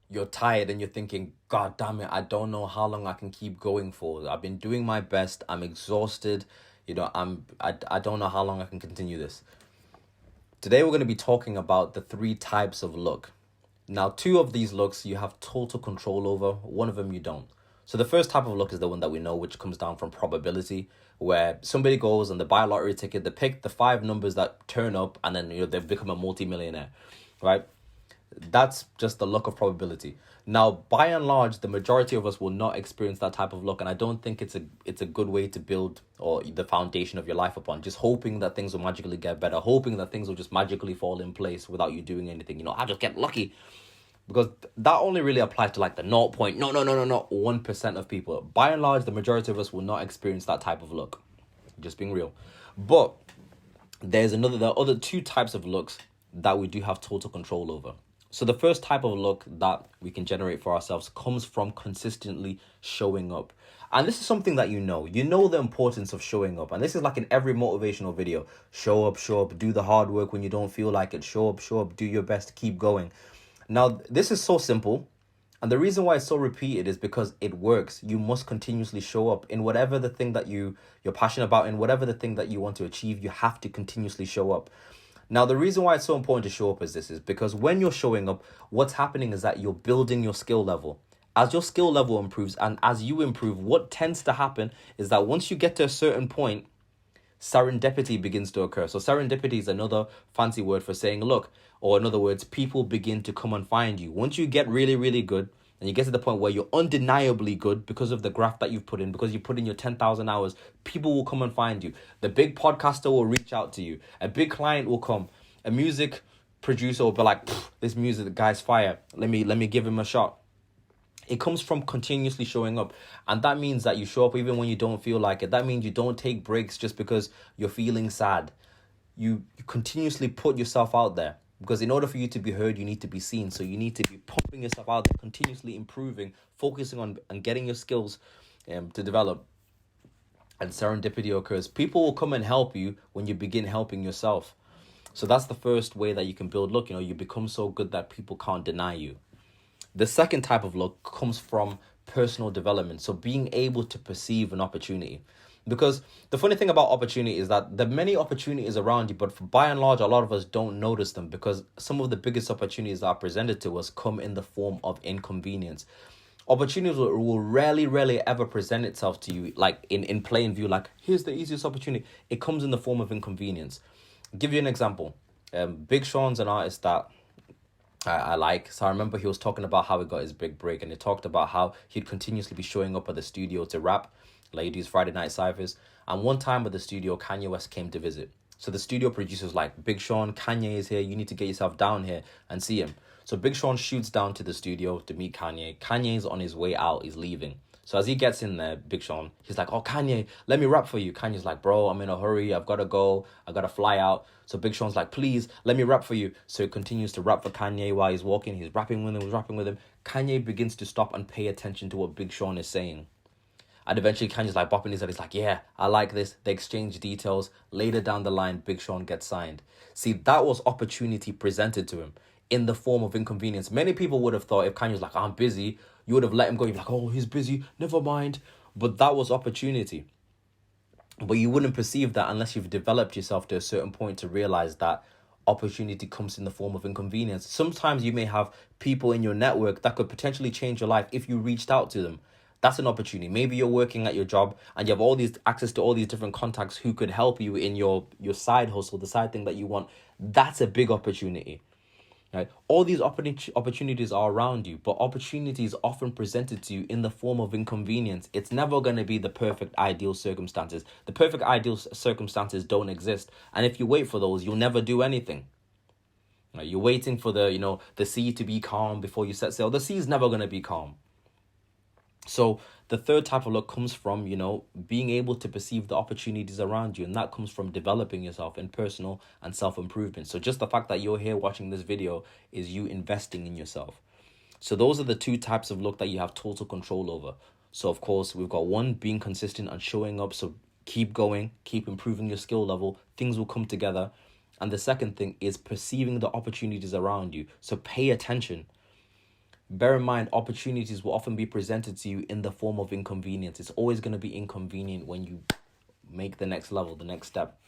you're tired and you're thinking, God damn it, I don't know how long I can keep going for. I've been doing my best. I'm exhausted. I don't know how long I can continue this. Today we're going to be talking about the three types of luck. Now, two of these looks you have total control over, one of them you don't. So the first type of luck is the one that we know, which comes down from probability, where somebody goes and they buy a lottery ticket, they pick the five numbers that turn up, and then they become a multi-millionaire, right? That's just the luck of probability. Now, by and large, the majority of us will not experience that type of luck, and I don't think it's a good way to build or the foundation of your life upon. Just hoping that things will magically get better, hoping that things will just magically fall in place without you doing anything. I just get lucky, because that only really applies to like the 1% of people. By and large, the majority of us will not experience that type of luck. Just being real. But there are other two types of looks that we do have total control over. So the first type of luck that we can generate for ourselves comes from consistently showing up. And this is something that you know the importance of showing up. And this is like in every motivational video. Show up, do the hard work when you don't feel like it. Show up, do your best, keep going. Now, this is so simple. And the reason why it's so repeated is because it works. You must continuously show up in whatever the thing that you're passionate about, in whatever the thing that you want to achieve. You have to continuously show up. Now, the reason why it's so important to show up is because when you're showing up, what's happening is that you're building your skill level. As your skill level improves and as you improve, what tends to happen is that once you get to a certain point, serendipity begins to occur. So serendipity is another fancy word for saying luck, or in other words, people begin to come and find you. Once you get really, really good, and you get to the point where you're undeniably good because of the graph that you've put in, because you put in your 10,000 hours, people will come and find you. The big podcaster will reach out to you. A big client will come. A music producer will be like, this music, the guy's fire. Let me give him a shot. It comes from continuously showing up. And that means that you show up even when you don't feel like it. That means you don't take breaks just because you're feeling sad. You continuously put yourself out there. Because in order for you to be heard, you need to be seen. So you need to be pumping yourself out there, continuously improving, focusing on and getting your skills to develop. And serendipity occurs. People will come and help you when you begin helping yourself. So that's the first way that you can build luck. You become so good that people can't deny you. The second type of luck comes from personal development. So being able to perceive an opportunity. Because the funny thing about opportunity is that there are many opportunities around you, but by and large, a lot of us don't notice them because some of the biggest opportunities that are presented to us come in the form of inconvenience. Opportunities will rarely ever present itself to you like in plain view, like here's the easiest opportunity. It comes in the form of inconvenience. I'll give you an example. Big Sean's an artist that I like. So I remember he was talking about how he got his big break, and he talked about how he'd continuously be showing up at the studio to rap, like these Friday night cyphers. And one time at the studio, Kanye West came to visit. So the studio producer's like, Big Sean, Kanye is here. You need to get yourself down here and see him. So Big Sean shoots down to the studio to meet Kanye. Kanye's on his way out. He's leaving. So as he gets in there, Big Sean, he's like, oh, Kanye, let me rap for you. Kanye's like, bro, I'm in a hurry. I've got to go. I got to fly out. So Big Sean's like, please, let me rap for you. So he continues to rap for Kanye while he's walking. He's rapping with him. Kanye begins to stop and pay attention to what Big Sean is saying. And eventually Kanye's like bopping his head. He's like, yeah, I like this. They exchange details. Later down the line, Big Sean gets signed. See, that was opportunity presented to him in the form of inconvenience. Many people would have thought if Kanye was like, I'm busy, you would have let him go. You'd be like, oh, he's busy, never mind. But that was opportunity. But you wouldn't perceive that unless you've developed yourself to a certain point to realize that opportunity comes in the form of inconvenience. Sometimes you may have people in your network that could potentially change your life if you reached out to them. That's an opportunity. Maybe you're working at your job and you have all these access to all these different contacts who could help you in your side hustle, the side thing that you want. That's a big opportunity. Right? All these opportunities are around you, but opportunity is often presented to you in the form of inconvenience. It's never going to be the perfect ideal circumstances. The perfect ideal circumstances don't exist. And if you wait for those, you'll never do anything. Right? You're waiting for the sea to be calm before you set sail. The sea is never going to be calm. So the third type of luck comes from, being able to perceive the opportunities around you. And that comes from developing yourself in personal and self-improvement. So just the fact that you're here watching this video is you investing in yourself. So those are the two types of luck that you have total control over. So of course, we've got one, being consistent and showing up. So keep going, keep improving your skill level. Things will come together. And the second thing is perceiving the opportunities around you. So pay attention. Bear in mind, opportunities will often be presented to you in the form of inconvenience. It's always going to be inconvenient when you make the next level, the next step.